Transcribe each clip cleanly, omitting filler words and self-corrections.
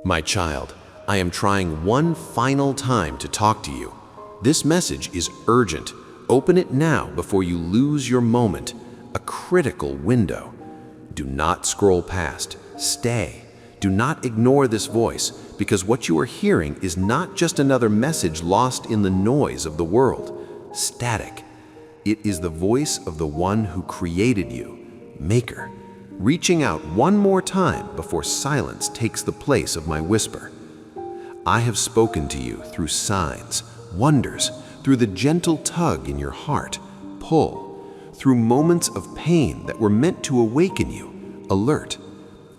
My child, I am trying one final time to talk to you. This message is urgent. Open it now before you lose your moment, a critical window. Do not scroll past. Stay. Do not ignore this voice, because what you are hearing is not just another message lost in the noise of the world, static. It is the voice of the one who created you, Maker, reaching out one more time before silence takes the place of my whisper. I have spoken to you through signs, wonders, through the gentle tug in your heart, pull, through moments of pain that were meant to awaken you, alert.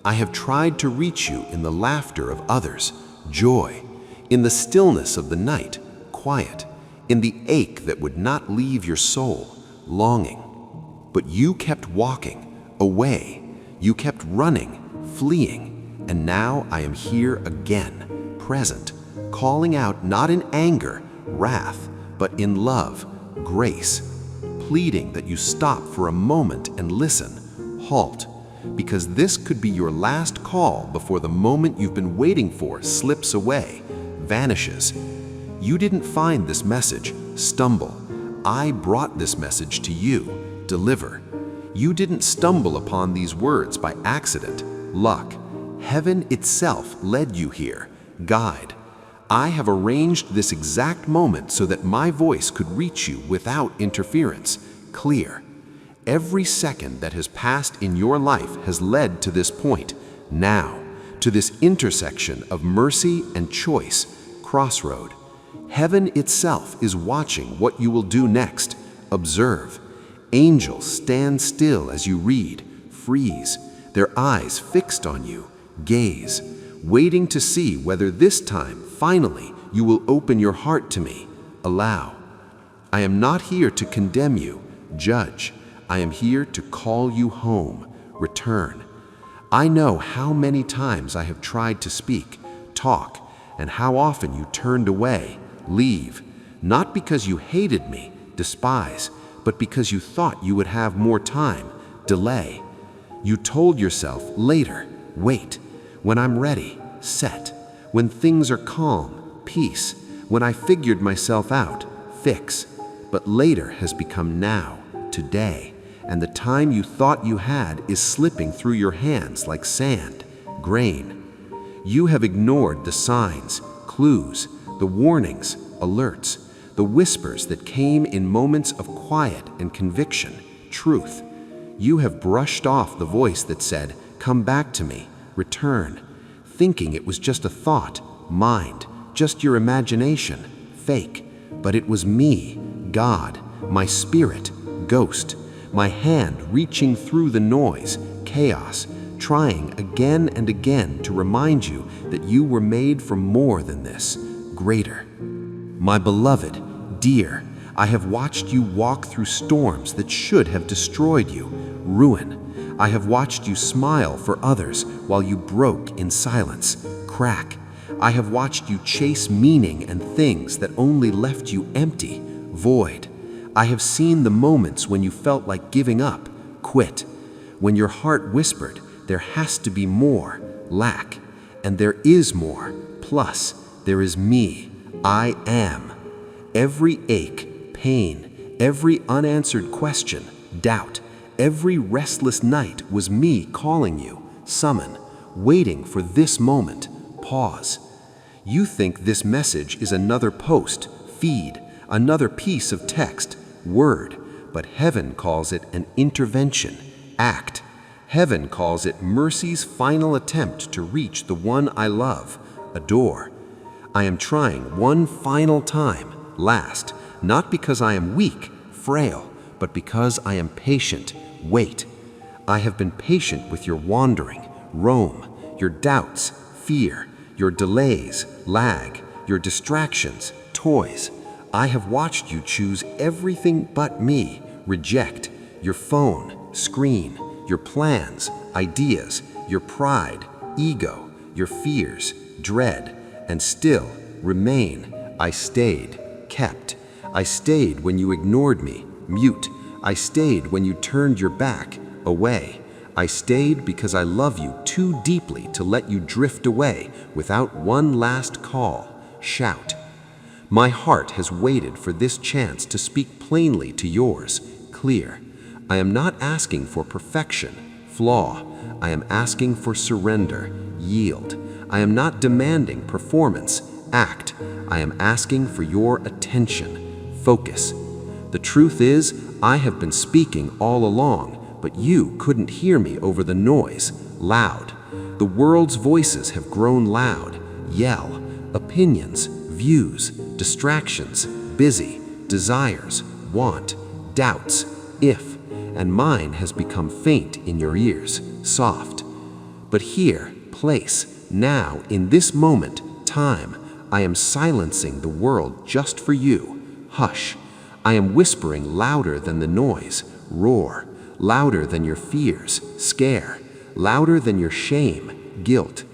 I have tried to reach you in the laughter of others, joy, in the stillness of the night, quiet, in the ache that would not leave your soul, longing. But you kept walking, away. You kept running, fleeing, and now I am here again, present, calling out not in anger, wrath, but in love, grace, pleading that you stop for a moment and listen, halt, because this could be your last call before the moment you've been waiting for slips away, vanishes. You didn't find this message, stumble. I brought this message to you, deliver. You didn't stumble upon these words by accident, luck. Heaven itself led you here, guide. I have arranged this exact moment so that my voice could reach you without interference, clear. Every second that has passed in your life has led to this point, now, to this intersection of mercy and choice, crossroad. Heaven itself is watching what you will do next. Observe. Angels stand still as you read, freeze, their eyes fixed on you, gaze, waiting to see whether this time, finally, you will open your heart to me, allow. I am not here to condemn you, judge. I am here to call you home, return. I know how many times I have tried to speak, talk, and how often you turned away, leave, not because you hated me, despise, but because you thought you would have more time, delay. You told yourself later, wait, when I'm ready, set, when things are calm, peace, when I figured myself out, fix. But later has become now, today, and the time you thought you had is slipping through your hands like sand, grain. You have ignored the signs, clues, the warnings, alerts, the whispers that came in moments of quiet and conviction, truth. You have brushed off the voice that said, come back to me, return, thinking it was just a thought, mind, just your imagination, fake. But it was me, God, my spirit, ghost, my hand reaching through the noise, chaos, trying again and again to remind you that you were made for more than this, greater. My beloved, dear, I have watched you walk through storms that should have destroyed you, ruin. I have watched you smile for others while you broke in silence, crack. I have watched you chase meaning and things that only left you empty, void. I have seen the moments when you felt like giving up, quit, when your heart whispered, there has to be more, lack, and there is more, plus, there is me, I am. Every ache, pain, every unanswered question, doubt, every restless night was me calling you, summon, waiting for this moment, pause. You think this message is another post, feed, another piece of text, word, but heaven calls it an intervention, act. Heaven calls it mercy's final attempt to reach the one I love, adore. I am trying one final time, last, not because I am weak, frail, but because I am patient, wait. I have been patient with your wandering, roam, your doubts, fear, your delays, lag, your distractions, toys. I have watched you choose everything but me, reject your phone, screen, your plans, ideas, your pride, ego, your fears, dread, and still remain. I stayed, kept. I stayed when you ignored me, mute. I stayed when you turned your back, away. I stayed because I love you too deeply to let you drift away without one last call, shout. My heart has waited for this chance to speak plainly to yours, clear. I am not asking for perfection, flaw. I am asking for surrender, yield. I am not demanding performance, act. I am asking for your attention, focus. The truth is, I have been speaking all along, but you couldn't hear me over the noise, loud. The world's voices have grown loud, yell, opinions, views, distractions, busy, desires, want, doubts, if, and mine has become faint in your ears, soft. But here, place, now, in this moment, time, I am silencing the world just for you. Hush. I am whispering louder than the noise, roar, louder than your fears, scare, louder than your shame, guilt.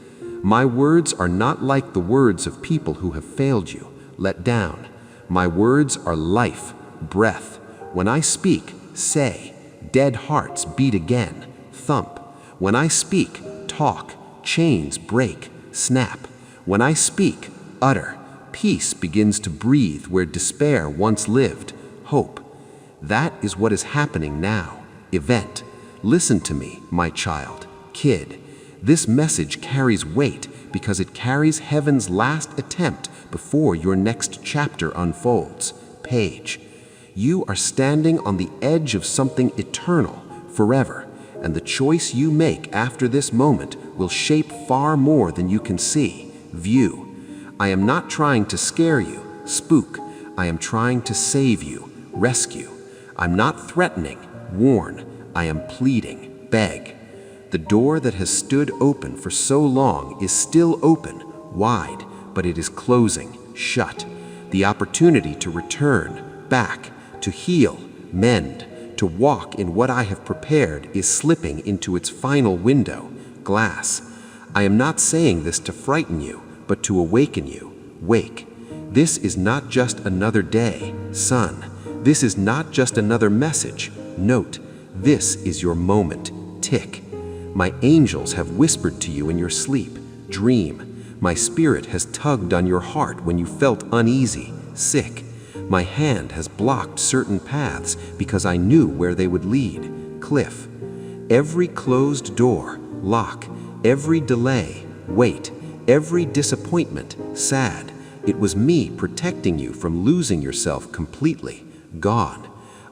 My words are not like the words of people who have failed you, let down. My words are life, breath. When I speak, say. Dead hearts beat again, thump. When I speak, talk. Chains break, snap. When I speak, utter. Peace begins to breathe where despair once lived, hope. That is what is happening now. Event. Listen to me, my child, kid. This message carries weight because it carries heaven's last attempt before your next chapter unfolds. Page. You are standing on the edge of something eternal, forever, and the choice you make after this moment will shape far more than you can see, view. I am not trying to scare you, spook. I am trying to save you, rescue. I'm not threatening, warn. I am pleading, beg. The door that has stood open for so long is still open, wide, but it is closing, shut. The opportunity to return, back, to heal, mend, to walk in what I have prepared is slipping into its final window, glass. I am not saying this to frighten you, but to awaken you. Wake. This is not just another day, son. This is not just another message. Note, this is your moment. Tick. My angels have whispered to you in your sleep. Dream. My spirit has tugged on your heart when you felt uneasy, sick. My hand has blocked certain paths because I knew where they would lead. Cliff. Every closed door, lock. Every delay, wait. Every disappointment, sad. It was me protecting you from losing yourself completely. Gone.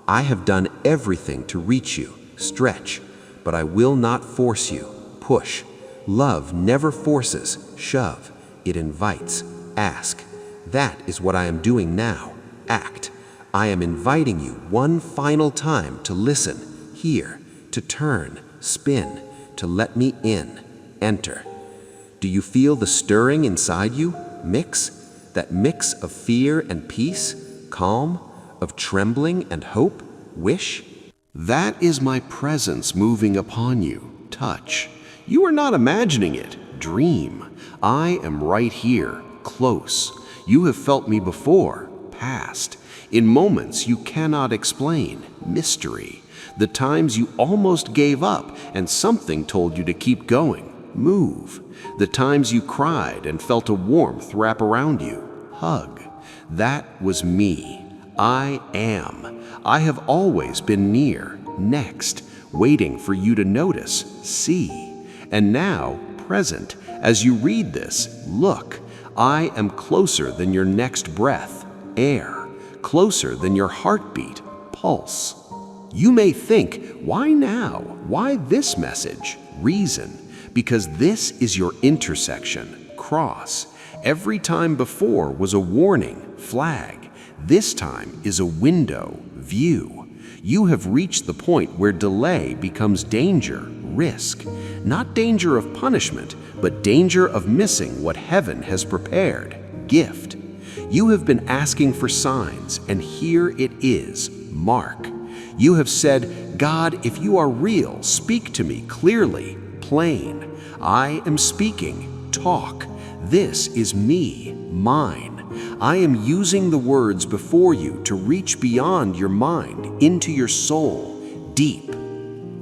I have done everything to reach you, stretch, but I will not force you, push. Love never forces, shove. It invites, ask. That is what I am doing now, act. I am inviting you one final time to listen, hear, to turn, spin, to let me in, enter. Do you feel the stirring inside you? Mix? That mix of fear and peace, calm, of trembling and hope, wish? That is my presence moving upon you, touch. You are not imagining it, dream. I am right here, close. You have felt me before, past. In moments you cannot explain, mystery. The times you almost gave up and something told you to keep going, move. The times you cried and felt a warmth wrap around you, hug. That was me. I am. I have always been near, next, waiting for you to notice, see. And now, present, as you read this, look, I am closer than your next breath, air, closer than your heartbeat, pulse. You may think, why now? Why this message? Reason. Because this is your intersection, cross. Every time before was a warning, flag. This time is a window, view. You have reached the point where delay becomes danger, risk. Not danger of punishment, but danger of missing what heaven has prepared, gift. You have been asking for signs, and here it is, mark. You have said, God, if you are real, speak to me clearly, plain. I am speaking, talk. This is me, mine. I am using the words before you to reach beyond your mind, into your soul, deep.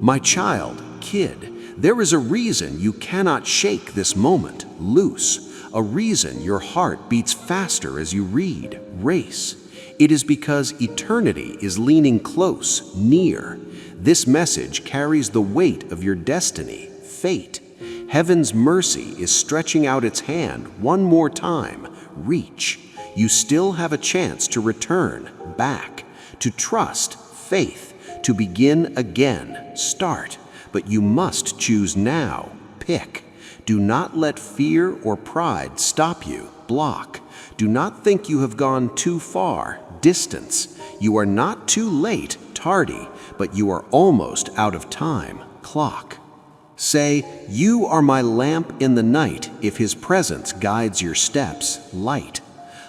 My child, kid, there is a reason you cannot shake this moment loose, a reason your heart beats faster as you read, race. It is because eternity is leaning close, near. This message carries the weight of your destiny, fate. Heaven's mercy is stretching out its hand one more time. Reach. You still have a chance to return back, to trust, faith, to begin again, start. But you must choose now. Pick. Do not let fear or pride stop you, block. Do not think you have gone too far, distance. You are not too late, tardy, but you are almost out of time, clock. Say, you are my lamp in the night if His presence guides your steps, light.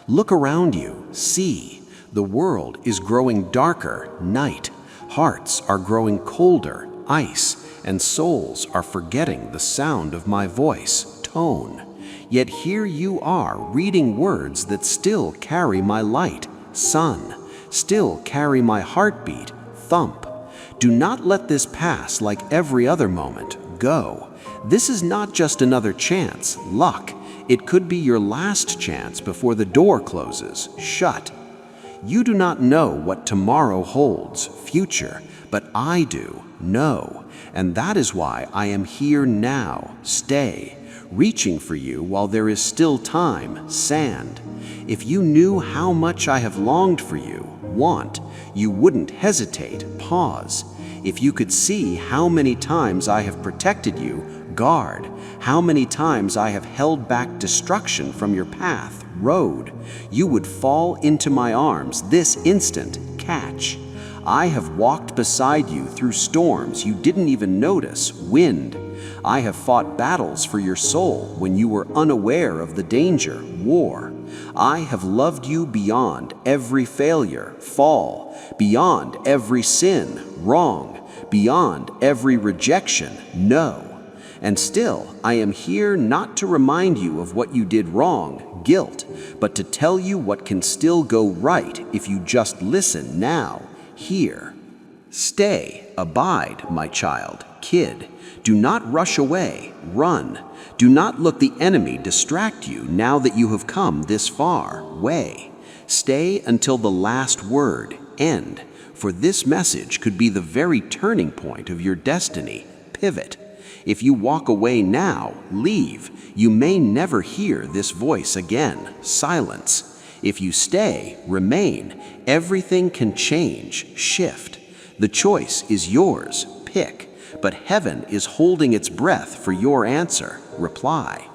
Look around you, see. The world is growing darker, night. Hearts are growing colder, ice, and souls are forgetting the sound of my voice, tone. Yet here you are reading words that still carry my light, sun, still carry my heartbeat, thump. Do not let this pass like every other moment. Go. This is not just another chance, luck. It could be your last chance before the door closes, shut. You do not know what tomorrow holds, future, but I do, know. And that is why I am here now, stay, reaching for you while there is still time, sand. If you knew how much I have longed for you, want, you wouldn't hesitate, pause. If you could see how many times I have protected you, guard, how many times I have held back destruction from your path, road, you would fall into my arms this instant, catch. I have walked beside you through storms you didn't even notice, wind. I have fought battles for your soul when you were unaware of the danger, war. I have loved you beyond every failure, fall, beyond every sin, wrong, beyond every rejection, no. And still, I am here not to remind you of what you did wrong, guilt, but to tell you what can still go right if you just listen now, here. Stay, abide, my child, kid. Do not rush away, run. Do not let the enemy distract you now that you have come this far, way. Stay until the last word, end, for this message could be the very turning point of your destiny, pivot. If you walk away now, leave, you may never hear this voice again, silence. If you stay, remain, everything can change, shift. The choice is yours, pick, but heaven is holding its breath for your answer, reply.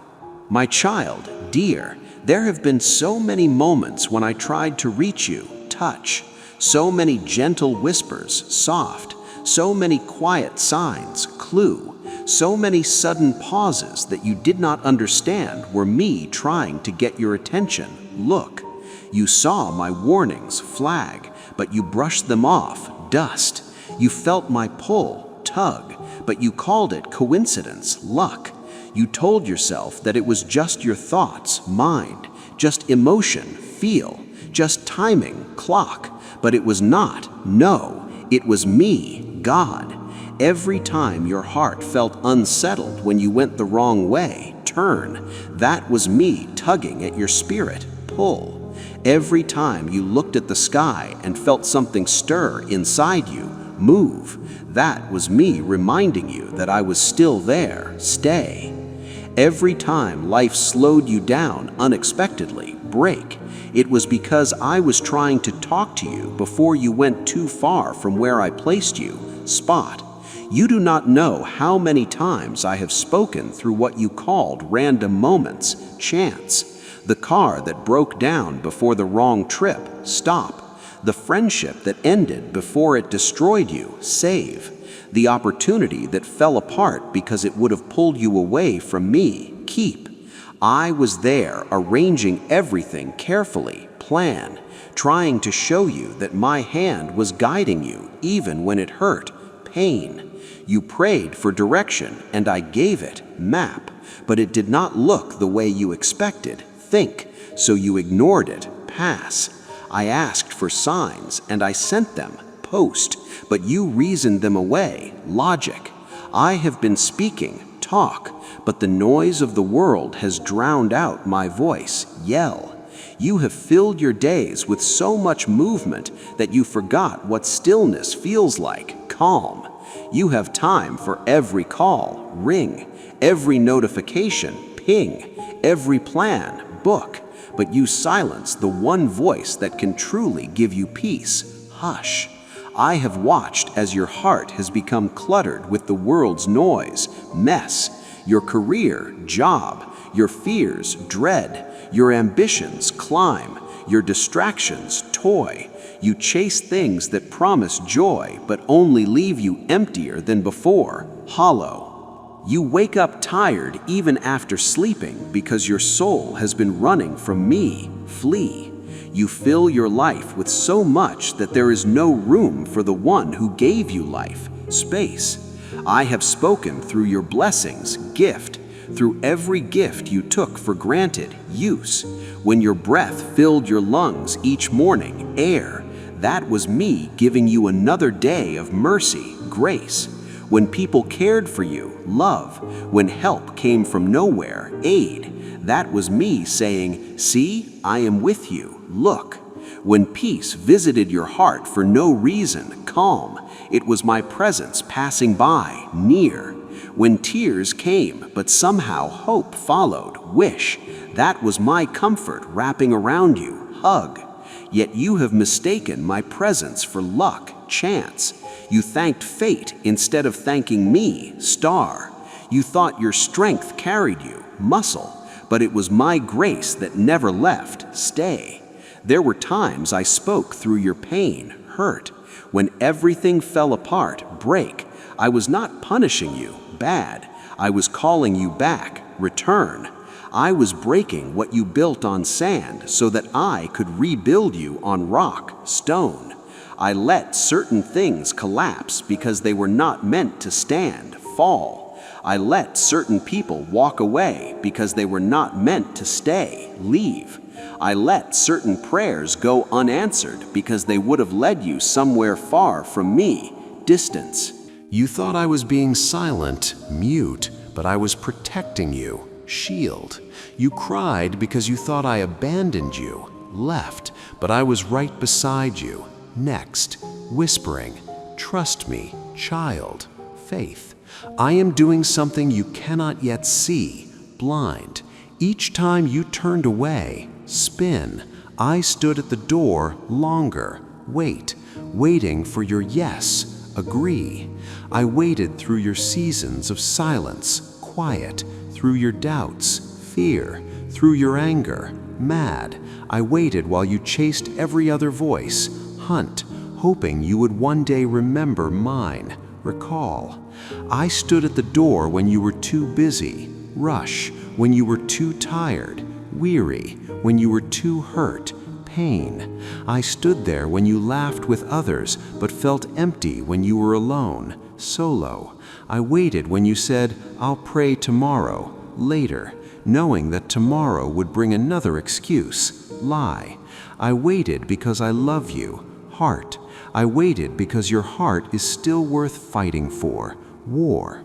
My child, dear, there have been so many moments when I tried to reach you, touch, so many gentle whispers, soft, so many quiet signs, clue, so many sudden pauses that you did not understand were me trying to get your attention. Look, you saw my warnings, flag, but you brushed them off, dust. You felt my pull, tug, but you called it coincidence, luck. You told yourself that it was just your thoughts, mind, just emotion, feel, just timing, clock, but it was not, no, it was me, God. Every time your heart felt unsettled when you went the wrong way, turn, that was me tugging at your spirit, pull. Every time you looked at the sky and felt something stir inside you, move, that was me reminding you that I was still there, stay. Every time life slowed you down unexpectedly, break, it was because I was trying to talk to you before you went too far from where I placed you, spot. You do not know how many times I have spoken through what you called random moments, chance. The car that broke down before the wrong trip, stop. The friendship that ended before it destroyed you, save. The opportunity that fell apart because it would have pulled you away from me, keep. I was there arranging everything carefully, plan, trying to show you that my hand was guiding you even when it hurt, pain. You prayed for direction and I gave it, map, but it did not look the way you expected, think, so you ignored it, pass. I asked for signs and I sent them, post, but you reasoned them away, logic. I have been speaking, talk, but the noise of the world has drowned out my voice, yell. You have filled your days with so much movement that you forgot what stillness feels like, calm. You have time for every call, ring, every notification, ping, every plan, book, but you silence the one voice that can truly give you peace, hush. I have watched as your heart has become cluttered with the world's noise, mess, your career, job, your fears, dread, your ambitions, climb, your distractions, toy. You chase things that promise joy but only leave you emptier than before, hollow. You wake up tired even after sleeping because your soul has been running from me, flee. You fill your life with so much that there is no room for the one who gave you life, space. I have spoken through your blessings, gift, through every gift you took for granted, use. When your breath filled your lungs each morning, air, that was me giving you another day of mercy, grace. When people cared for you, love. When help came from nowhere, aid. That was me saying, see, I am with you, look. When peace visited your heart for no reason, calm. It was my presence passing by, near. When tears came, but somehow hope followed, wish. That was my comfort wrapping around you, hug. Yet you have mistaken my presence for luck, chance. You thanked fate instead of thanking me, star. You thought your strength carried you, muscle. But it was my grace that never left, stay. There were times I spoke through your pain, hurt. When everything fell apart, break. I was not punishing you, bad. I was calling you back, return. I was breaking what you built on sand so that I could rebuild you on rock, stone. I let certain things collapse because they were not meant to stand, fall. I let certain people walk away because they were not meant to stay, leave. I let certain prayers go unanswered because they would have led you somewhere far from me, distance. You thought I was being silent, mute, but I was protecting you, shield. You cried because you thought I abandoned you, left, but I was right beside you, next, whispering, trust me, child, faith. I am doing something you cannot yet see, blind. Each time you turned away, spin, I stood at the door longer, waiting for your yes, agree. I waited through your seasons of silence, quiet, through your doubts, fear, through your anger, mad. I waited while you chased every other voice, hunt, hoping you would one day remember mine, recall. I stood at the door when you were too busy, rush, when you were too tired, weary, when you were too hurt, pain. I stood there when you laughed with others, but felt empty when you were alone, solo. I waited when you said, I'll pray tomorrow, later, knowing that tomorrow would bring another excuse, lie. I waited because I love you, heart. I waited because your heart is still worth fighting for, war.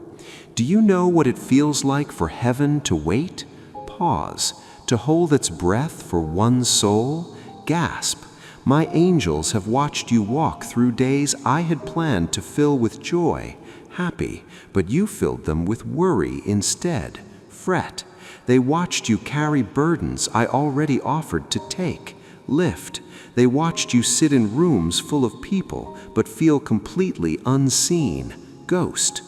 Do you know what it feels like for heaven to wait? Pause, to hold its breath for one soul? Gasp. My angels have watched you walk through days I had planned to fill with joy, happy, but you filled them with worry instead, fret. They watched you carry burdens I already offered to take, lift. They watched you sit in rooms full of people but feel completely unseen, ghost.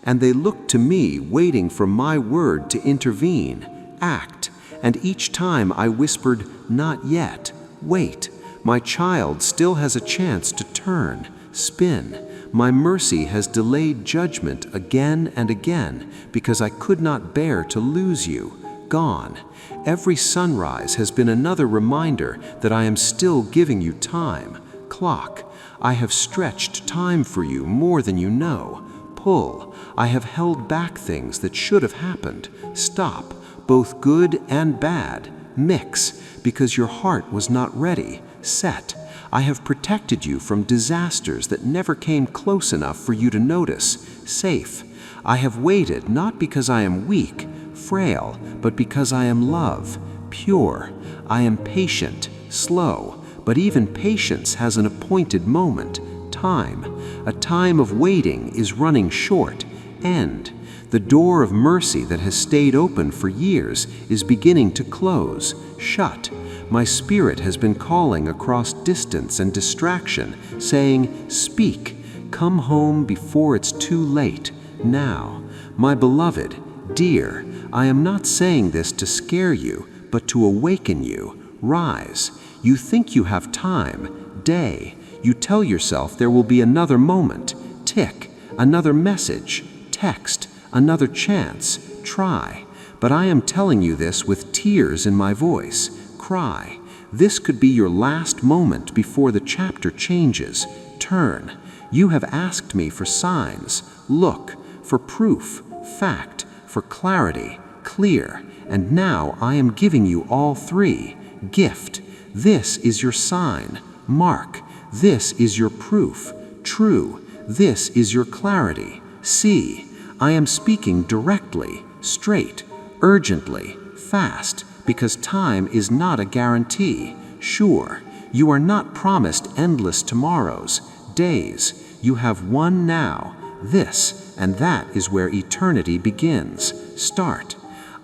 And they looked to me waiting for my word to intervene, act. And each time I whispered, not yet, wait. My child still has a chance to turn, spin. My mercy has delayed judgment again and again because I could not bear to lose you, gone. Every sunrise has been another reminder that I am still giving you time, clock. I have stretched time for you more than you know. Pull. I have held back things that should have happened. Stop, both good and bad. Mix, because your heart was not ready. Set. I have protected you from disasters that never came close enough for you to notice. Safe. I have waited not because I am weak, frail, but because I am love, pure. I am patient, slow, but even patience has an appointed moment, time. A time of waiting is running short, end. The door of mercy that has stayed open for years is beginning to close, shut. My spirit has been calling across distance and distraction, saying, "Speak, come home before it's too late, now." My beloved, dear, I am not saying this to scare you, but to awaken you. Rise. You think you have time, day. You tell yourself there will be another moment, tick, another message, text, another chance, try. But I am telling you this with tears in my voice. Cry. This could be your last moment before the chapter changes. Turn. You have asked me for signs. Look, for proof, fact, for clarity, clear. And now I am giving you all three. Gift. This is your sign. Mark. This is your proof. True. This is your clarity. See. I am speaking directly, straight, urgently, fast, because time is not a guarantee. Sure, you are not promised endless tomorrows, days. You have one now, this, and that is where eternity begins. Start.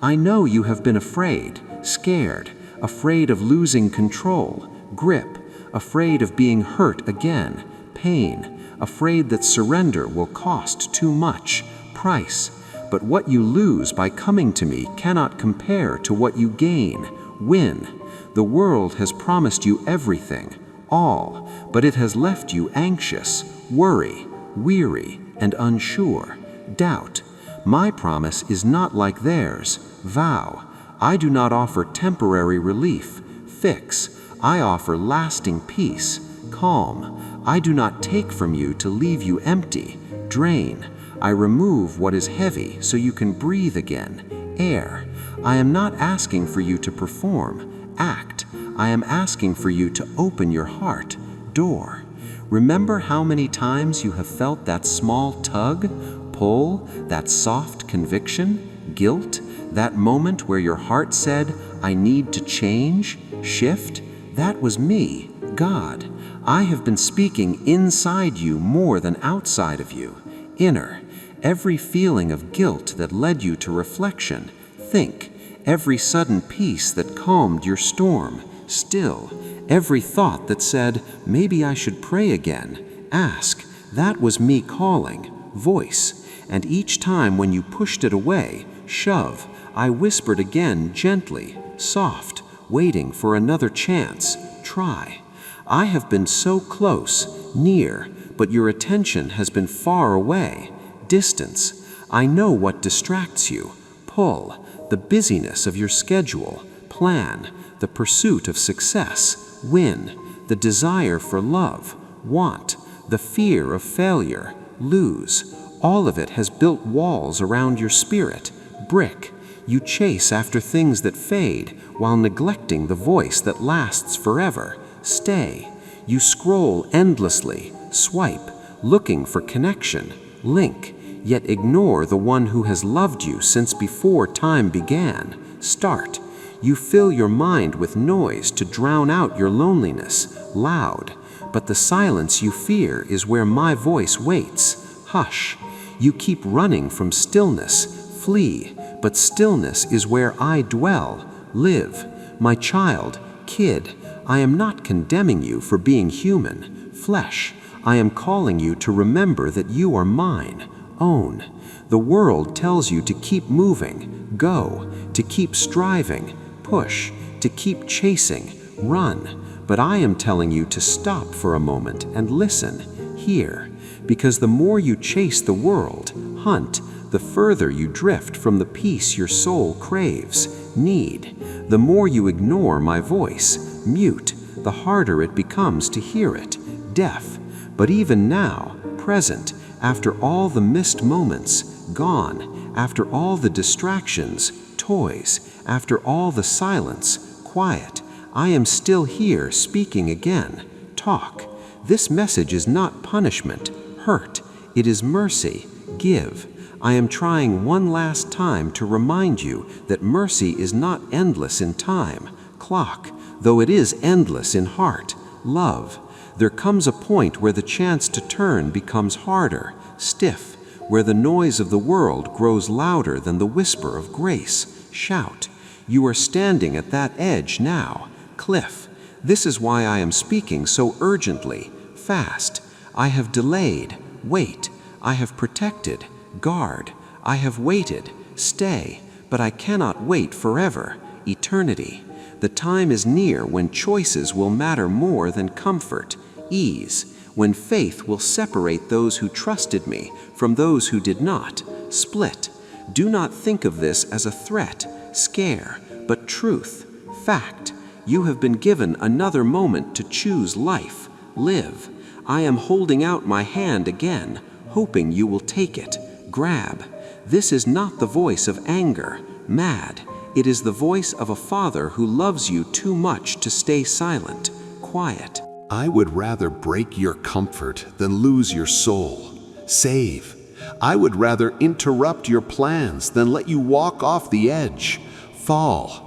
I know you have been afraid, scared, afraid of losing control, grip, afraid of being hurt again, pain, afraid that surrender will cost too much, price. But what you lose by coming to me cannot compare to what you gain, win. The world has promised you everything, all, but it has left you anxious, worry, weary, and unsure, doubt. My promise is not like theirs, vow. I do not offer temporary relief, fix. I offer lasting peace, calm. I do not take from you to leave you empty, drain. I remove what is heavy so you can breathe again, air. I am not asking for you to perform, act. I am asking for you to open your heart, door. Remember how many times you have felt that small tug, pull, that soft conviction, guilt, that moment where your heart said, "I need to change, shift"? That was me, God. I have been speaking inside you more than outside of you, inner. Every feeling of guilt that led you to reflection, think. Every sudden peace that calmed your storm, still. Every thought that said, "Maybe I should pray again, ask." That was me calling, voice. And each time when you pushed it away, shove, I whispered again gently, soft, waiting for another chance, try. I have been so close, near, but your attention has been far away. Distance. I know what distracts you. Pull. The busyness of your schedule. Plan. The pursuit of success. Win. The desire for love. Want. The fear of failure. Lose. All of it has built walls around your spirit. Brick. You chase after things that fade while neglecting the voice that lasts forever. Stay. You scroll endlessly. Swipe. Looking for connection. Link. Yet ignore the one who has loved you since before time began. Start. You fill your mind with noise to drown out your loneliness, loud. But the silence you fear is where my voice waits. Hush. You keep running from stillness, flee. But stillness is where I dwell, live. My child, kid, I am not condemning you for being human, flesh. I am calling you to remember that you are mine. Own. The world tells you to keep moving, go, to keep striving, push, to keep chasing, run. But I am telling you to stop for a moment and listen, hear. Because the more you chase the world, hunt, the further you drift from the peace your soul craves, need. The more you ignore my voice, mute, the harder it becomes to hear it, deaf. But even now, present, after all the missed moments, gone, after all the distractions, toys, after all the silence, quiet, I am still here speaking again. Talk. This message is not punishment, hurt. It is mercy. Give. I am trying one last time to remind you that mercy is not endless in time, clock, though it is endless in heart, love. There comes a point where the chance to turn becomes harder, stiff, where the noise of the world grows louder than the whisper of grace. Shout. You are standing at that edge now, cliff. This is why I am speaking so urgently, fast. I have delayed, wait. I have protected, guard. I have waited, stay. But I cannot wait forever, eternity. The time is near when choices will matter more than comfort, ease, when faith will separate those who trusted me from those who did not, split. Do not think of this as a threat, scare, but truth, fact. You have been given another moment to choose life, live. I am holding out my hand again, hoping you will take it, grab. This is not the voice of anger, mad. It is the voice of a father who loves you too much to stay silent, quiet. I would rather break your comfort than lose your soul. Save. I would rather interrupt your plans than let you walk off the edge, fall.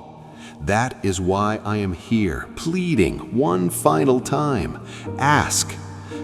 That is why I am here, pleading one final time. Ask.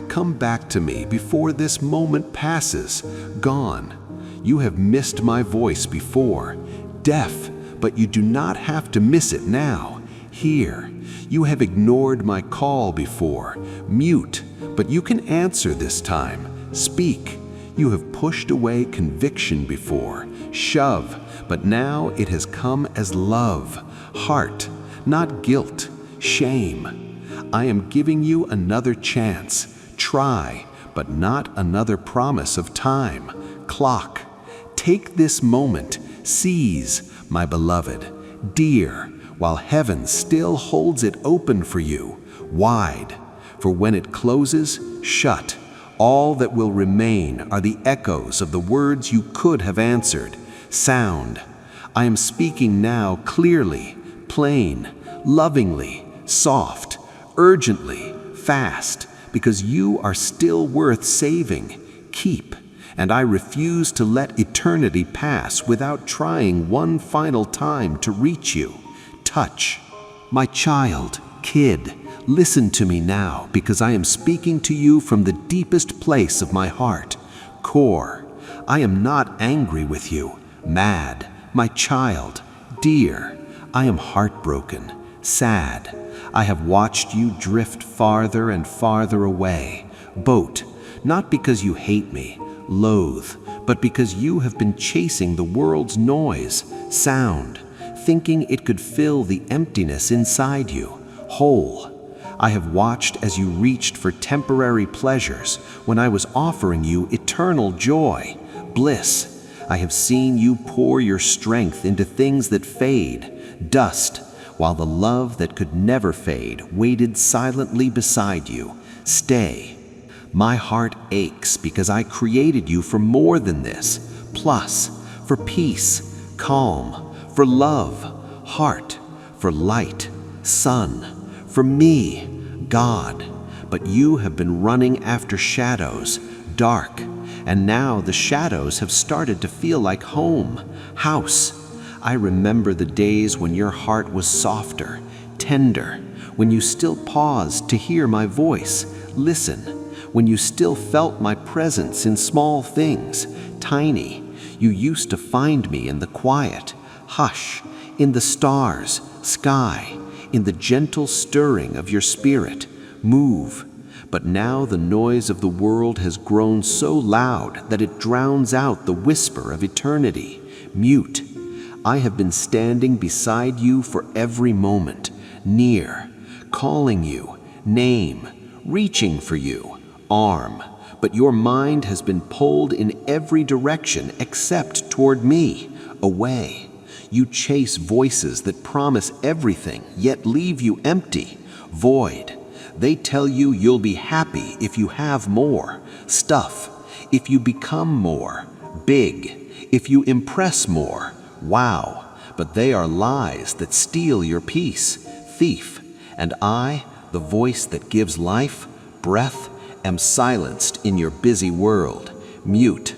Come back to me before this moment passes. Gone. You have missed my voice before. Deaf, but you do not have to miss it now. Here. You have ignored my call before. Mute, but you can answer this time. Speak. You have pushed away conviction before. Shove, but now it has come as love. Heart, not guilt. Shame. I am giving you another chance. Try, but not another promise of time. Clock. Take this moment. Seize, my beloved, dear, while heaven still holds it open for you, wide. For when it closes, shut. All that will remain are the echoes of the words you could have answered. Sound. I am speaking now clearly, plain, lovingly, soft, urgently, fast, because you are still worth saving. Keep. And I refuse to let eternity pass without trying one final time to reach you. Touch. My child, kid, listen to me now, because I am speaking to you from the deepest place of my heart, core. I am not angry with you, mad, my child, dear. I am heartbroken, sad. I have watched you drift farther and farther away. Boat, not because you hate me, loathe, but because you have been chasing the world's noise, sound, thinking it could fill the emptiness inside you, whole. I have watched as you reached for temporary pleasures when I was offering you eternal joy, bliss. I have seen you pour your strength into things that fade, dust, while the love that could never fade waited silently beside you. Stay. My heart aches because I created you for more than this, plus, for peace, calm, for love, heart, for light, sun, for me, God. But you have been running after shadows, dark, and now the shadows have started to feel like home, house. I remember the days when your heart was softer, tender, when you still paused to hear my voice, listen, when you still felt my presence in small things, tiny. You used to find me in the quiet, hush, in the stars, sky, in the gentle stirring of your spirit, move. But now the noise of the world has grown so loud that it drowns out the whisper of eternity. Mute. I have been standing beside you for every moment, near, calling you, name, reaching for you, arm. But your mind has been pulled in every direction except toward me, away. You chase voices that promise everything, yet leave you empty, void. They tell you you'll be happy if you have more, stuff, if you become more, big, if you impress more, wow. But they are lies that steal your peace, thief. And I, the voice that gives life, breath, am silenced in your busy world, mute.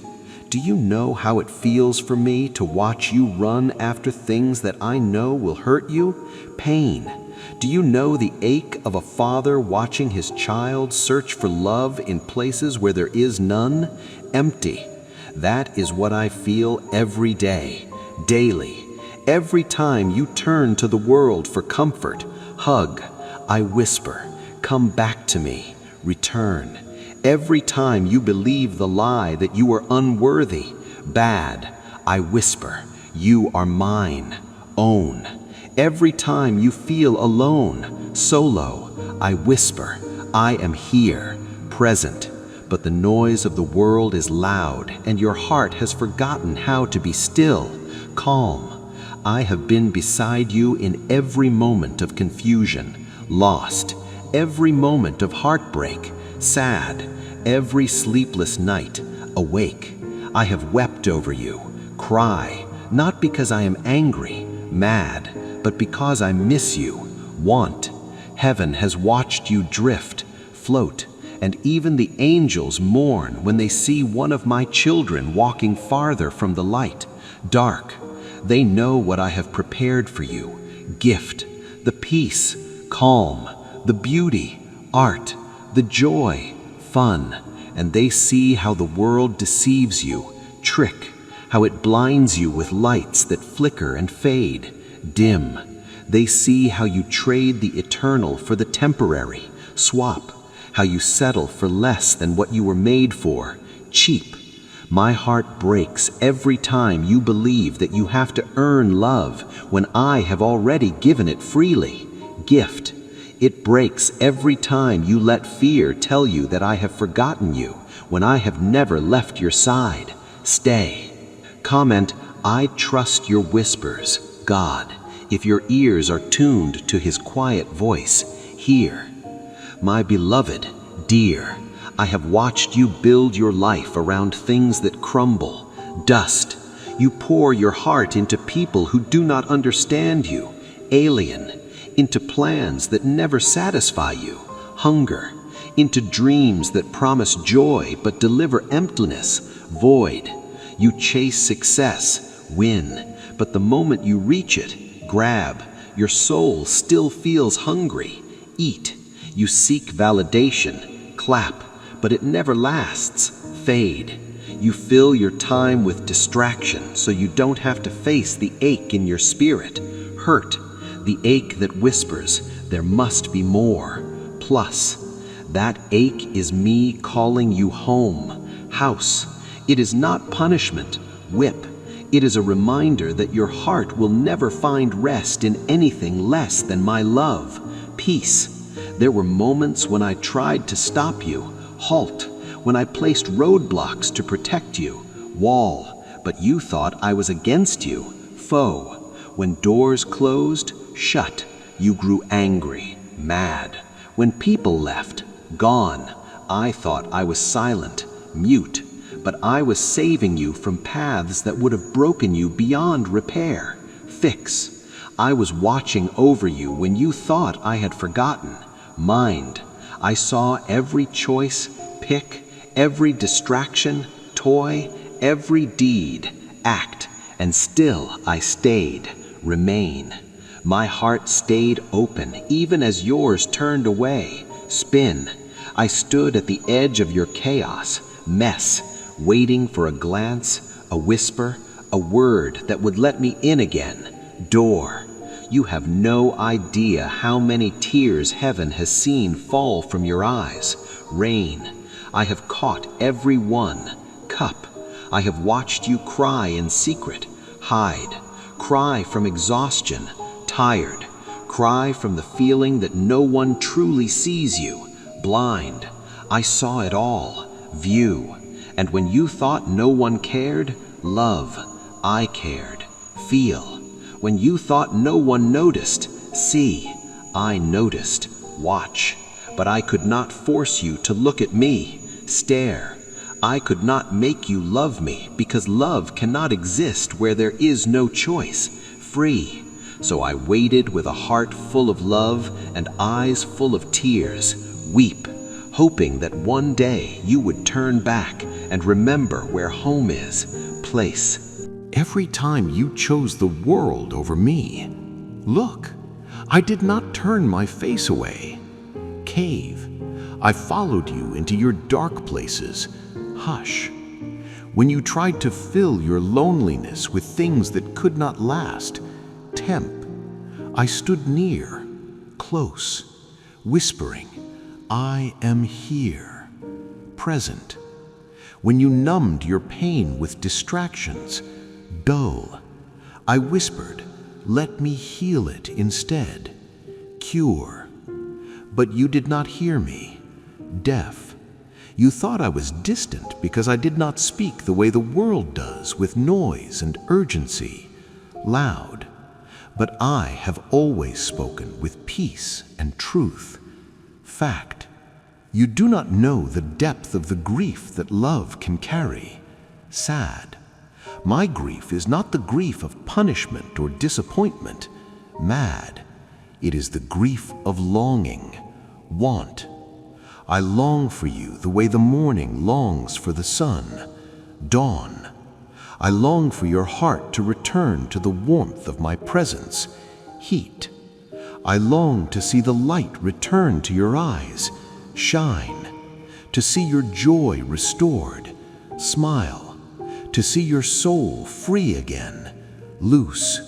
Do you know how it feels for me to watch you run after things that I know will hurt you? Pain. Do you know the ache of a father watching his child search for love in places where there is none? Empty. That is what I feel every day, daily. Every time you turn to the world for comfort, hug, I whisper, come back to me, return. Every time you believe the lie that you are unworthy, bad, I whisper, you are mine, own. Every time you feel alone, solo, I whisper, I am here, present. But the noise of the world is loud, and your heart has forgotten how to be still, calm. I have been beside you in every moment of confusion, lost, every moment of heartbreak, sad, every sleepless night, awake. I have wept over you, cry, not because I am angry, mad, but because I miss you, want. Heaven has watched you drift, float, and even the angels mourn when they see one of my children walking farther from the light, dark. They know what I have prepared for you, gift, the peace, calm, the beauty, art, the joy, fun, and they see how the world deceives you, trick, how it blinds you with lights that flicker and fade, dim. They see how you trade the eternal for the temporary, swap, how you settle for less than what you were made for, cheap. My heart breaks every time you believe that you have to earn love when I have already given it freely, gift. It breaks every time you let fear tell you that I have forgotten you when I have never left your side. Stay. Comment, I trust your whispers, God. If your ears are tuned to his quiet voice, hear. My beloved, dear, I have watched you build your life around things that crumble, dust. You pour your heart into people who do not understand you, alien, into plans that never satisfy you, hunger, into dreams that promise joy but deliver emptiness, void. You chase success, win, but the moment you reach it, grab, your soul still feels hungry, eat. You seek validation, clap, but it never lasts, fade. You fill your time with distraction so you don't have to face the ache in your spirit, hurt, the ache that whispers, there must be more. Plus, that ache is me calling you home, house. It is not punishment, whip. It is a reminder that your heart will never find rest in anything less than my love, peace. There were moments when I tried to stop you, halt, when I placed roadblocks to protect you, wall, but you thought I was against you, foe. When doors closed, shut, you grew angry, mad. When people left, gone, I thought I was silent, mute, but I was saving you from paths that would have broken you beyond repair, fix. I was watching over you when you thought I had forgotten, mind. I saw every choice, pick, every distraction, toy, every deed, act, and still I stayed, remain. My heart stayed open even as yours turned away, spin. I stood at the edge of your chaos, mess, waiting for a glance, a whisper, a word that would let me in again, door. You have no idea how many tears heaven has seen fall from your eyes, rain. I have caught every one, cup. I have watched you cry in secret, hide, cry from exhaustion, tired, cry from the feeling that no one truly sees you, blind. I saw it all, view. And when you thought no one cared, love, I cared, feel. When you thought no one noticed, see, I noticed, watch. But I could not force you to look at me, stare. I could not make you love me because love cannot exist where there is no choice, free. So I waited with a heart full of love and eyes full of tears, weep, hoping that one day you would turn back and remember where home is, place. Every time you chose the world over me. Look, I did not turn my face away. Cave, I followed you into your dark places. Hush. When you tried to fill your loneliness with things that could not last. Temp, I stood near, close, whispering, I am here, present. When you numbed your pain with distractions, dull, I whispered, let me heal it instead, cure. But you did not hear me, deaf. You thought I was distant because I did not speak the way the world does, with noise and urgency, loud. But I have always spoken with peace and truth. Fact, you do not know the depth of the grief that love can carry. Sad, my grief is not the grief of punishment or disappointment. Mad, it is the grief of longing, want. I long for you the way the morning longs for the sun, dawn. I long for your heart to return to the warmth of my presence, heat. I long to see the light return to your eyes, shine, to see your joy restored, smile, to see your soul free again, loose.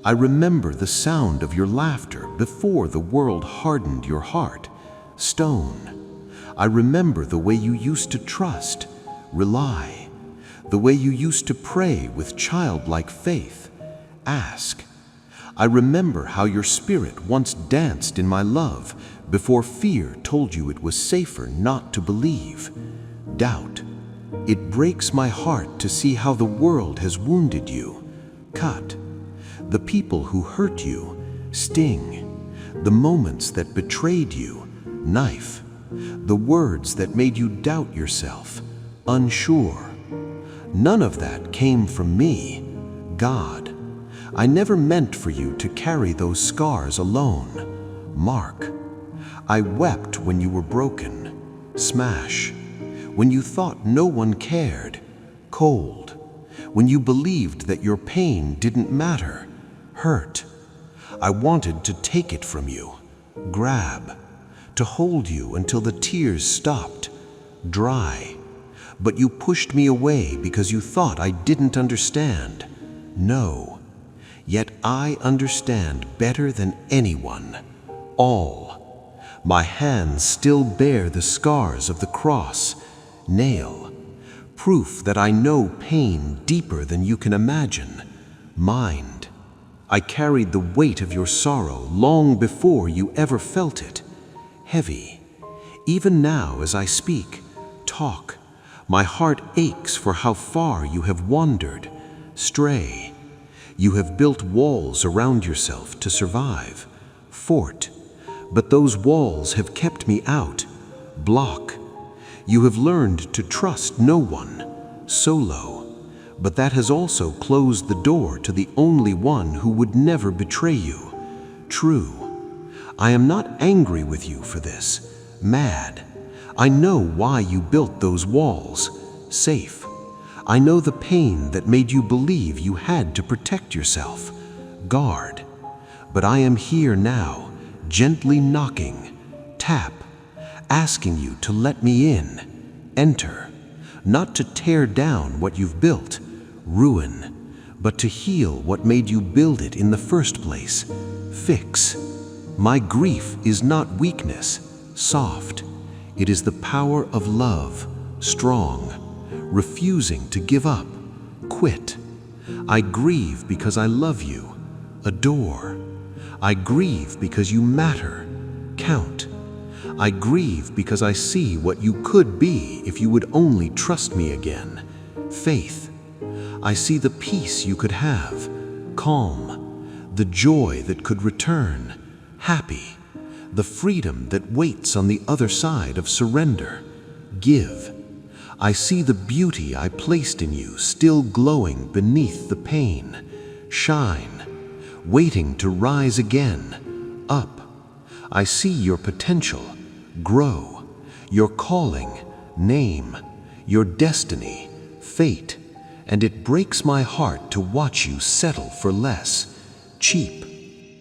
I remember the sound of your laughter before the world hardened your heart, stone. I remember the way you used to trust, rely, the way you used to pray with childlike faith, ask. I remember how your spirit once danced in my love before fear told you it was safer not to believe. Doubt. It breaks my heart to see how the world has wounded you, cut. The people who hurt you, sting. The moments that betrayed you, knife. The words that made you doubt yourself, unsure. None of that came from me, God. I never meant for you to carry those scars alone. Mark. I wept when you were broken, smash. When you thought no one cared, cold. When you believed that your pain didn't matter, hurt. I wanted to take it from you, grab. To hold you until the tears stopped, dry. But you pushed me away because you thought I didn't understand. No. Yet I understand better than anyone. All. My hands still bear the scars of the cross, nail. Proof that I know pain deeper than you can imagine. Mind. I carried the weight of your sorrow long before you ever felt it. Heavy. Even now as I speak, talk, my heart aches for how far you have wandered, stray. You have built walls around yourself to survive, fort, but those walls have kept me out, block. You have learned to trust no one, solo, but that has also closed the door to the only one who would never betray you, true. I am not angry with you for this, mad. I know why you built those walls, safe. I know the pain that made you believe you had to protect yourself, guard. But I am here now, gently knocking, tap, asking you to let me in, enter, not to tear down what you've built, ruin, but to heal what made you build it in the first place, fix. My grief is not weakness, soft. It is the power of love, strong, refusing to give up, quit. I grieve because I love you, adore. I grieve because you matter, count. I grieve because I see what you could be if you would only trust me again, faith. I see the peace you could have, calm, the joy that could return, happy, the freedom that waits on the other side of surrender, give. I see the beauty I placed in you still glowing beneath the pain, shine, waiting to rise again, up. I see your potential, grow, your calling, name, your destiny, fate, and it breaks my heart to watch you settle for less, cheap.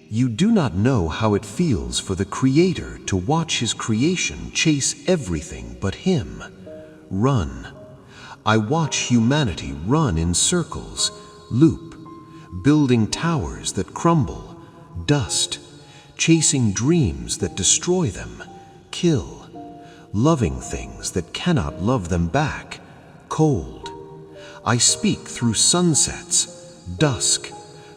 You do not know how it feels for the Creator to watch His creation chase everything but Him. Run. I watch humanity run in circles, loop, building towers that crumble, dust, chasing dreams that destroy them, kill, loving things that cannot love them back, cold. I speak through sunsets, dusk,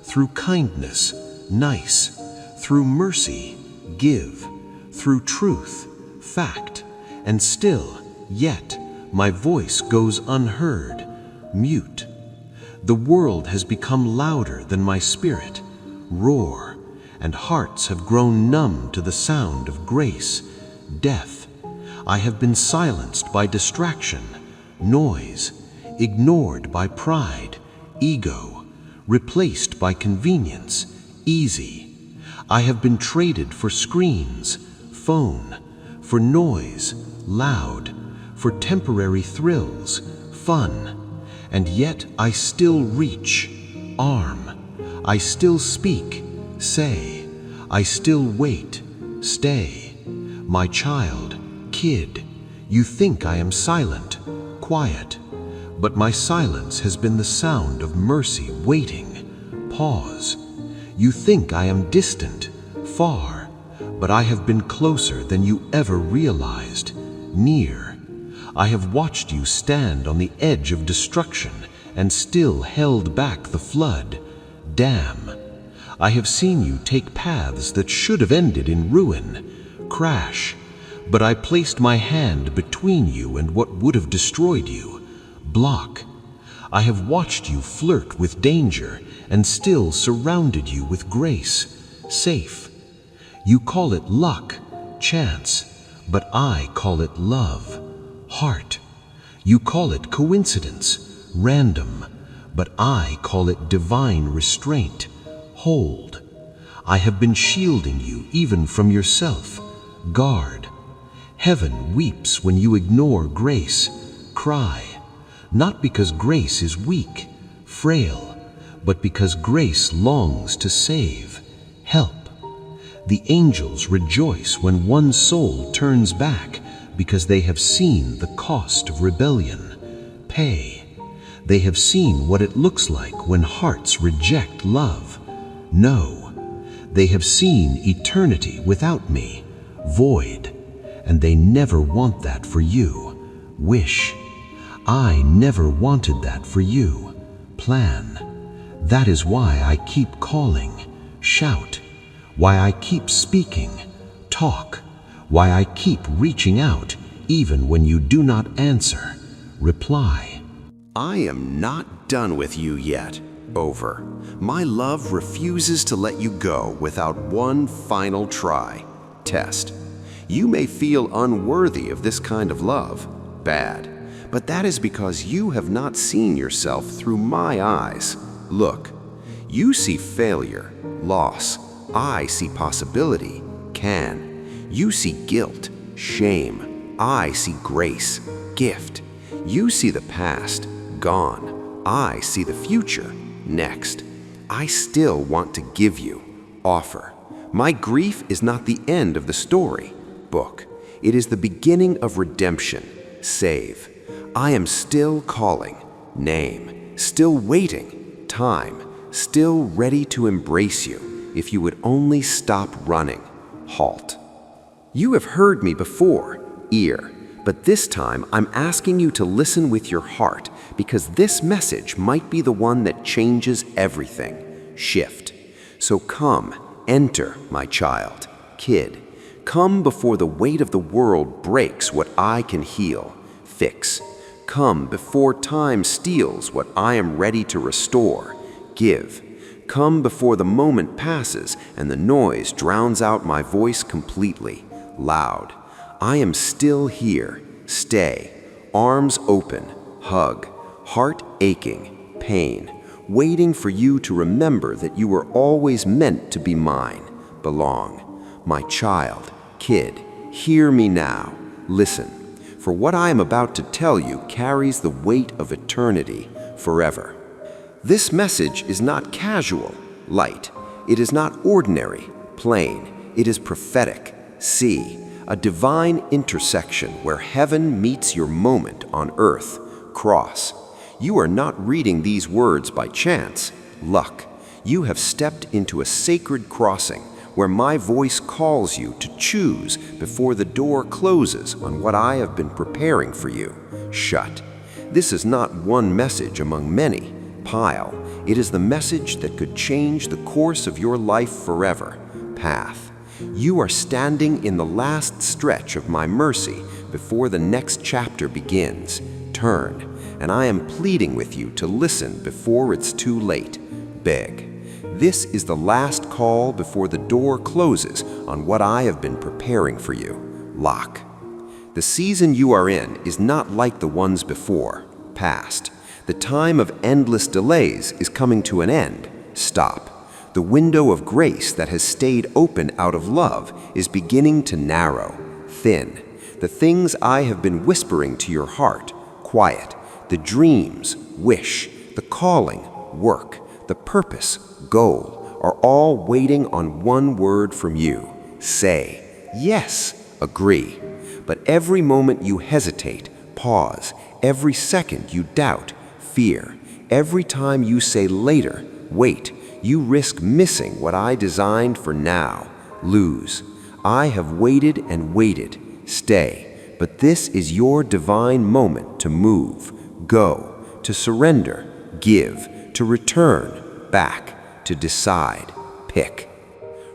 through kindness, nice, through mercy, give, through truth, fact, and still, yet, my voice goes unheard, mute. The world has become louder than my spirit, roar, and hearts have grown numb to the sound of grace, death. I have been silenced by distraction, noise, ignored by pride, ego, replaced by convenience, easy. I have been traded for screens, phone, for noise, loud, for temporary thrills, fun, and yet I still reach, arm, I still speak, say, I still wait, stay. My child, kid, you think I am silent, quiet, but my silence has been the sound of mercy waiting, pause. You think I am distant, far, but I have been closer than you ever realized, near. I have watched you stand on the edge of destruction and still held back the flood, dam. I have seen you take paths that should have ended in ruin, crash, but I placed my hand between you and what would have destroyed you, block. I have watched you flirt with danger and still surrounded you with grace, safe. You call it luck, chance, but I call it love, heart. You call it coincidence, random, but I call it divine restraint, hold. I have been shielding you even from yourself, guard. Heaven weeps when you ignore grace, cry, not because grace is weak, frail, but because grace longs to save, help. The angels rejoice when one soul turns back because they have seen the cost of rebellion, pay. They have seen what it looks like when hearts reject love. No, they have seen eternity without me, void, and they never want that for you. Wish. I never wanted that for you. Plan. That is why I keep calling, shout, why I keep speaking, talk, why I keep reaching out even when you do not answer, reply. I am not done with you yet. Over. My love refuses to let you go without one final try. Test. You may feel unworthy of this kind of love. Bad. But that is because you have not seen yourself through my eyes. Look. You see failure, loss. I see possibility, can. You see guilt, shame. I see grace, gift. You see the past, gone. I see the future, next. I still want to give you, offer. My grief is not the end of the story, book. It is the beginning of redemption, save. I am still calling, name, still waiting, time, still ready to embrace you if you would only stop running, halt. You have heard me before, ear, but this time I'm asking you to listen with your heart because this message might be the one that changes everything, shift. So come, enter, my child, kid. Come before the weight of the world breaks what I can heal, fix. Come before time steals what I am ready to restore, give. Come before the moment passes and the noise drowns out my voice completely, loud. I am still here, stay, arms open, hug, heart aching, pain, waiting for you to remember that you were always meant to be mine, belong. My child, kid, hear me now, listen. for what I am about to tell you carries the weight of eternity forever. This message is not casual, light. It is not ordinary, plain. It is prophetic. See, a divine intersection where heaven meets your moment on earth. Cross. You are not reading these words by chance, luck. You have stepped into a sacred crossing where my voice calls you to choose before the door closes on what I have been preparing for you. Shut. This is not one message among many. Pile. It is the message that could change the course of your life forever. Path. You are standing in the last stretch of my mercy before the next chapter begins. Turn, and I am pleading with you to listen before it's too late. Beg. This is the last call before the door closes on what I have been preparing for you. Lock. The season you are in is not like the ones before. Past. The time of endless delays is coming to an end. Stop. The window of grace that has stayed open out of love is beginning to narrow, thin. The things I have been whispering to your heart, quiet. The dreams, wish, the calling, work, the purpose, goal, are all waiting on one word from you. Say, yes, agree. But every moment you hesitate, pause. Every second you doubt, fear. Every time you say later, wait, you risk missing what I designed for now. Lose. I have waited and waited. Stay. But this is your divine moment to move, go, to surrender, give, to return, back, to decide, pick.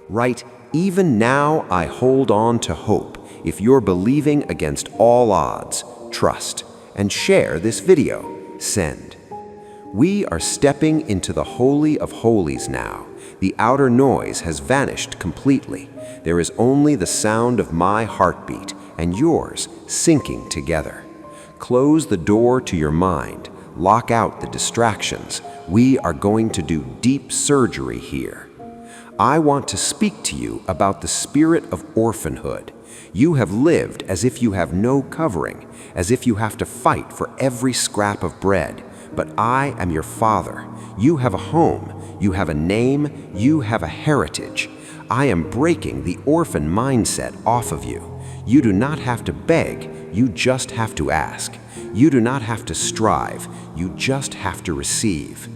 Right, even now I hold on to hope. If you're believing against all odds, trust, and share this video. Send. We are stepping into the Holy of Holies now. The outer noise has vanished completely. There is only the sound of my heartbeat and yours syncing together. Close the door to your mind. Lock out the distractions. We are going to do deep surgery here. I want to speak to you about the spirit of orphanhood. You have lived as if you have no covering, as if you have to fight for every scrap of bread. But I am your father. You have a home, you have a name, you have a heritage. I am breaking the orphan mindset off of you. You do not have to beg, you just have to ask. You do not have to strive, you just have to receive.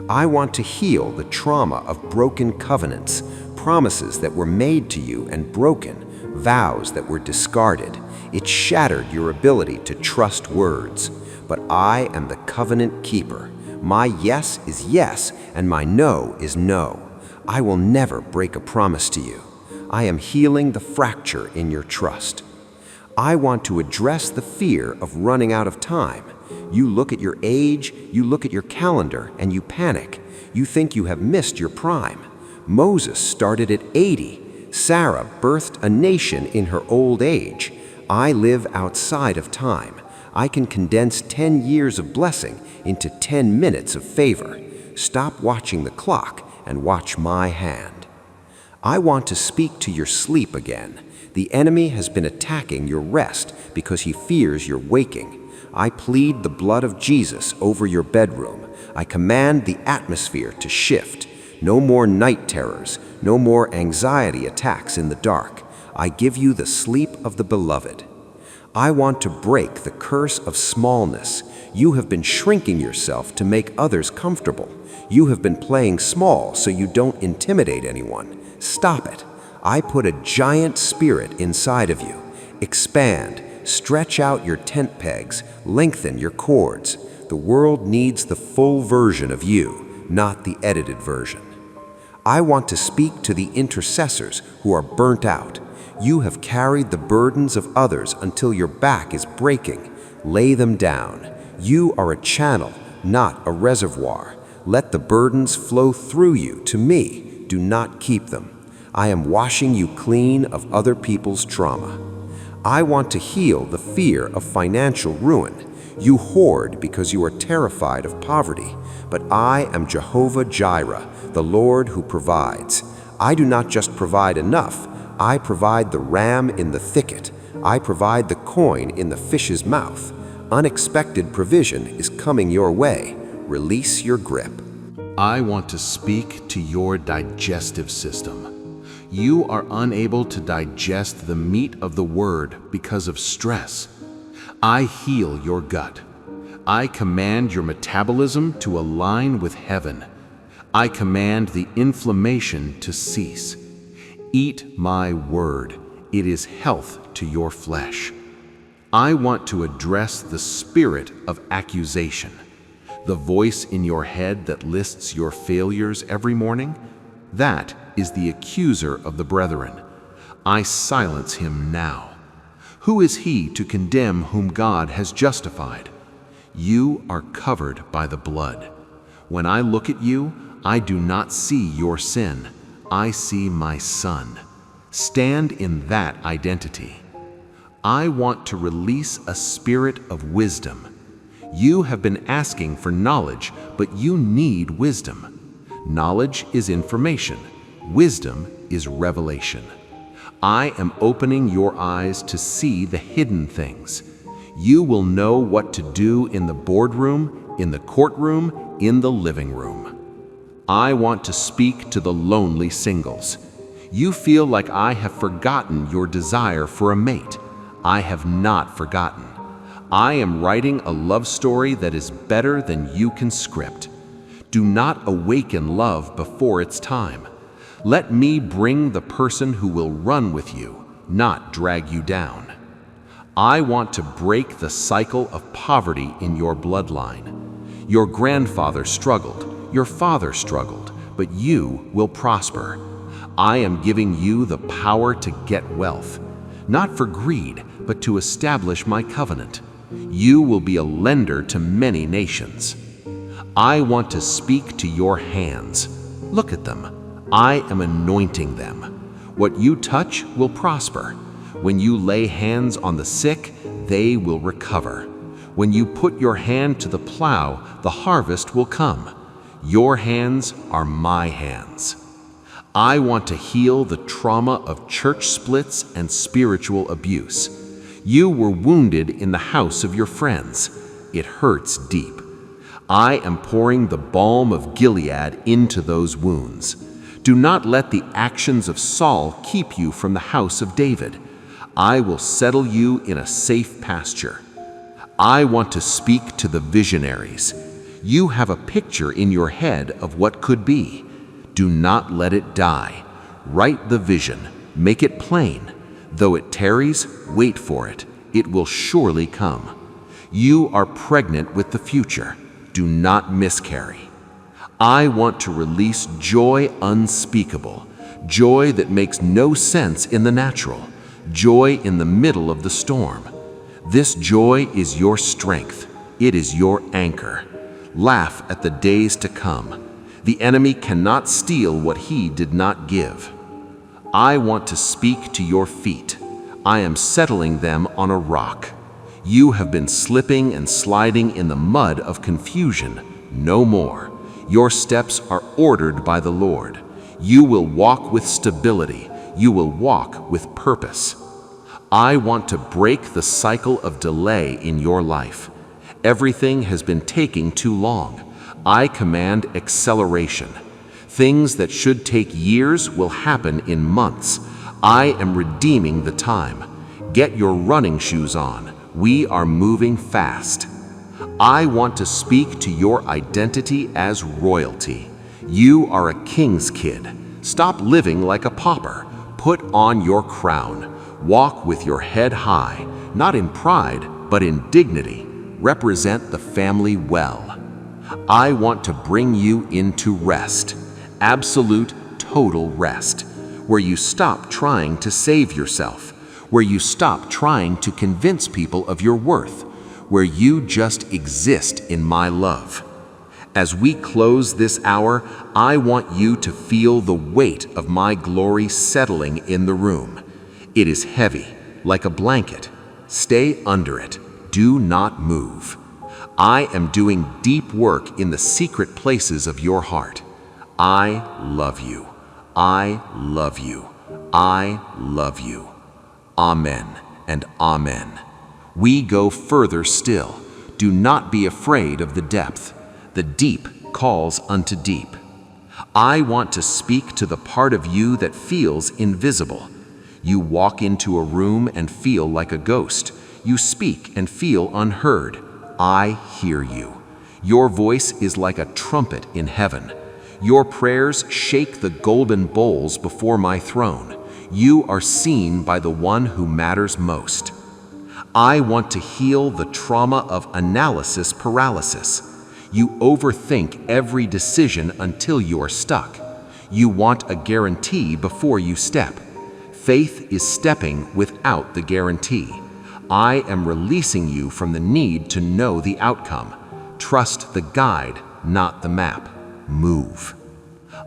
I want to heal the trauma of broken covenants, promises that were made to you and broken, vows that were discarded. It shattered your ability to trust words. But I am the covenant keeper. My yes is yes, and my no is no. I will never break a promise to you. I am healing the fracture in your trust. I want to address the fear of running out of time. You look at your age, you look at your calendar, and you panic. You think you have missed your prime. Moses started at 80. Sarah birthed a nation in her old age. I live outside of time. I can condense 10 years of blessing into 10 minutes of favor. Stop watching the clock and watch my hand. I want to speak to your sleep again. The enemy has been attacking your rest because he fears your waking. I plead the blood of Jesus over your bedroom. I command the atmosphere to shift. No more night terrors, no more anxiety attacks in the dark. I give you the sleep of the beloved. I want to break the curse of smallness. You have been shrinking yourself to make others comfortable. You have been playing small so you don't intimidate anyone. Stop it. I put a giant spirit inside of you. Expand, stretch out your tent pegs, lengthen your cords. The world needs the full version of you, not the edited version. I want to speak to the intercessors who are burnt out. You have carried the burdens of others until your back is breaking. Lay them down. You are a channel, not a reservoir. Let the burdens flow through you to me. Do not keep them. I am washing you clean of other people's trauma. I want to heal the fear of financial ruin. You hoard because you are terrified of poverty. But I am Jehovah Jireh, the Lord who provides. I do not just provide enough. I provide the ram in the thicket. I provide the coin in the fish's mouth. Unexpected provision is coming your way. Release your grip. I want to speak to your digestive system. You are unable to digest the meat of the word because of stress. I heal your gut. I command your metabolism to align with heaven. I command the inflammation to cease. Eat my word. It is health to your flesh. I want to address the spirit of accusation. The voice in your head that lists your failures every morning, that is the accuser of the brethren. I silence him now. Who is he to condemn whom God has justified? You are covered by the blood. When I look at you, I do not see your sin. I see my Son. Stand in that identity. I want to release a spirit of wisdom. You have been asking for knowledge, but you need wisdom. Knowledge is information. Wisdom is revelation. I am opening your eyes to see the hidden things. You will know what to do in the boardroom, in the courtroom, in the living room. I want to speak to the lonely singles. You feel like I have forgotten your desire for a mate. I have not forgotten. I am writing a love story that is better than you can script. Do not awaken love before its time. Let me bring the person who will run with you, not drag you down. I want to break the cycle of poverty in your bloodline. Your grandfather struggled, your father struggled, but you will prosper. I am giving you the power to get wealth, not for greed, but to establish my covenant. You will be a lender to many nations. I want to speak to your hands. Look at them. I am anointing them. What you touch will prosper. When you lay hands on the sick, they will recover. When you put your hand to the plow, the harvest will come. Your hands are my hands. I want to heal the trauma of church splits and spiritual abuse. You were wounded in the house of your friends. It hurts deep. I am pouring the balm of Gilead into those wounds. Do not let the actions of Saul keep you from the house of David. I will settle you in a safe pasture. I want to speak to the visionaries. You have a picture in your head of what could be. Do not let it die. Write the vision. Make it plain. Though it tarries, wait for it. It will surely come. You are pregnant with the future. Do not miscarry. I want to release joy unspeakable, joy that makes no sense in the natural, joy in the middle of the storm. This joy is your strength. It is your anchor. Laugh at the days to come. The enemy cannot steal what he did not give. I want to speak to your feet. I am settling them on a rock. You have been slipping and sliding in the mud of confusion. No more. Your steps are ordered by the Lord. You will walk with stability. You will walk with purpose. I want to break the cycle of delay in your life. Everything has been taking too long. I command acceleration. Things that should take years will happen in months. I am redeeming the time. Get your running shoes on. We are moving fast. I want to speak to your identity as royalty. You are a king's kid. Stop living like a pauper. Put on your crown. Walk with your head high, not in pride, but in dignity. Represent the family well. I want to bring you into rest, absolute, total rest, where you stop trying to save yourself, where you stop trying to convince people of your worth, where you just exist in my love. As we close this hour, I want you to feel the weight of my glory settling in the room. It is heavy, like a blanket. Stay under it. Do not move. I am doing deep work in the secret places of your heart. I love you. I love you. I love you. Amen and amen. We go further still. Do not be afraid of the depth. The deep calls unto deep. I want to speak to the part of you that feels invisible. You walk into a room and feel like a ghost. You speak and feel unheard. I hear you. Your voice is like a trumpet in heaven. Your prayers shake the golden bowls before my throne. You are seen by the one who matters most. I want to heal the trauma of analysis paralysis. You overthink every decision until you are stuck. You want a guarantee before you step. Faith is stepping without the guarantee. I am releasing you from the need to know the outcome. Trust the guide, not the map. Move.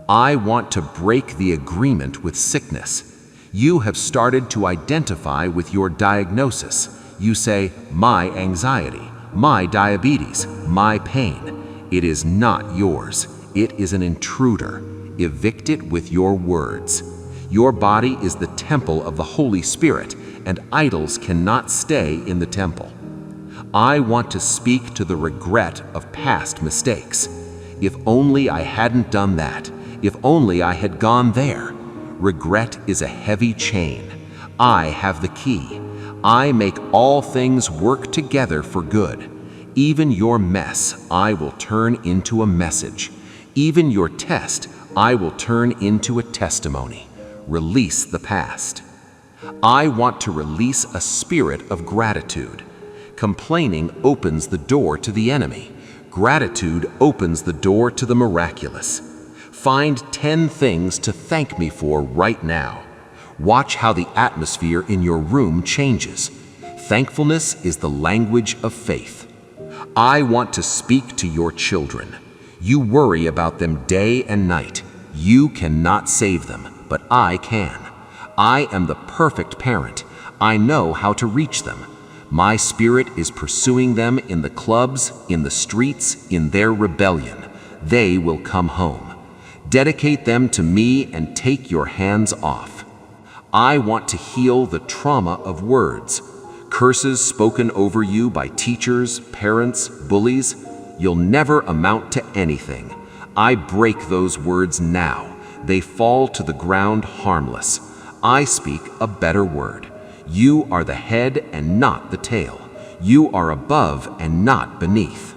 I want to break the agreement with sickness. You have started to identify with your diagnosis. You say, my anxiety, my diabetes, my pain. It is not yours. It is an intruder. Evict it with your words. Your body is the temple of the Holy Spirit, and idols cannot stay in the temple. I want to speak to the regret of past mistakes. If only I hadn't done that. If only I had gone there. Regret is a heavy chain. I have the key. I make all things work together for good. Even your mess I will turn into a message. Even your test I will turn into a testimony. Release the past. I want to release a spirit of gratitude. Complaining opens the door to the enemy. Gratitude opens the door to the miraculous. Find 10 things to thank me for right now. Watch how the atmosphere in your room changes. Thankfulness is the language of faith. I want to speak to your children. You worry about them day and night. You cannot save them, but I can. I am the perfect parent. I know how to reach them. My spirit is pursuing them in the clubs, in the streets, in their rebellion. They will come home. Dedicate them to me and take your hands off. I want to heal the trauma of words. Curses spoken over you by teachers, parents, bullies. You'll never amount to anything. I break those words now. They fall to the ground harmless. I speak a better word. You are the head and not the tail. You are above and not beneath.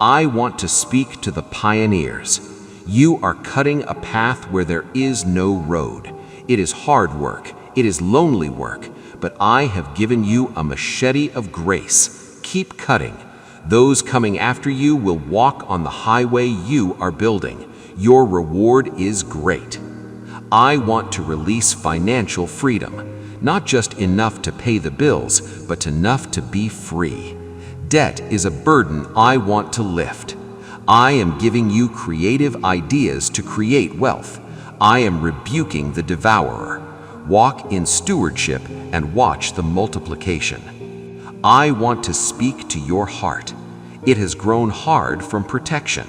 I want to speak to the pioneers. You are cutting a path where there is no road. It is hard work. It is lonely work. But I have given you a machete of grace. Keep cutting. Those coming after you will walk on the highway you are building. Your reward is great. I want to release financial freedom. Not just enough to pay the bills, but enough to be free. Debt is a burden I want to lift. I am giving you creative ideas to create wealth. I am rebuking the devourer. Walk in stewardship and watch the multiplication. I want to speak to your heart. It has grown hard from protection.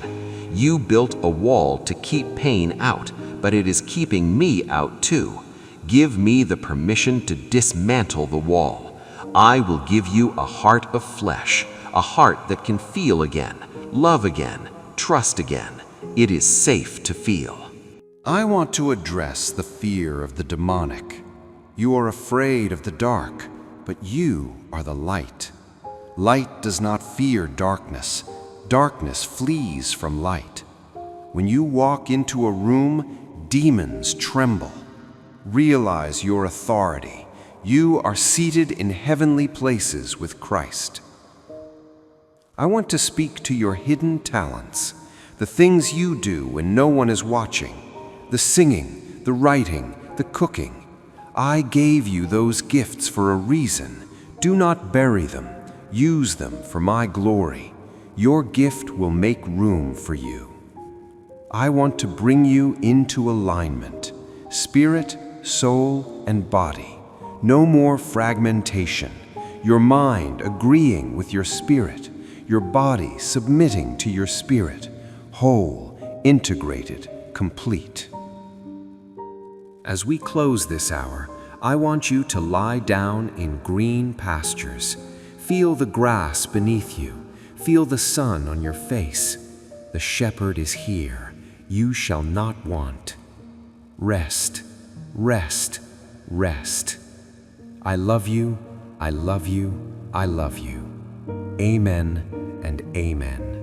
You built a wall to keep pain out, but it is keeping me out too. Give me the permission to dismantle the wall. I will give you a heart of flesh, a heart that can feel again, love again, trust again. It is safe to feel. I want to address the fear of the demonic. You are afraid of the dark, but you are the light. Light does not fear darkness. Darkness flees from light. When you walk into a room, demons tremble. Realize your authority. You are seated in heavenly places with Christ. I want to speak to your hidden talents, the things you do when no one is watching, the singing, the writing, the cooking. I gave you those gifts for a reason. Do not bury them. Use them for my glory. Your gift will make room for you. I want to bring you into alignment, spirit, soul, and body. No more fragmentation. Your mind agreeing with your spirit, your body submitting to your spirit, whole, integrated, complete. As we close this hour, I want you to lie down in green pastures. Feel the grass beneath you. Feel the sun on your face. The shepherd is here. You shall not want. Rest, rest, rest. I love you, I love you, I love you. Amen and amen.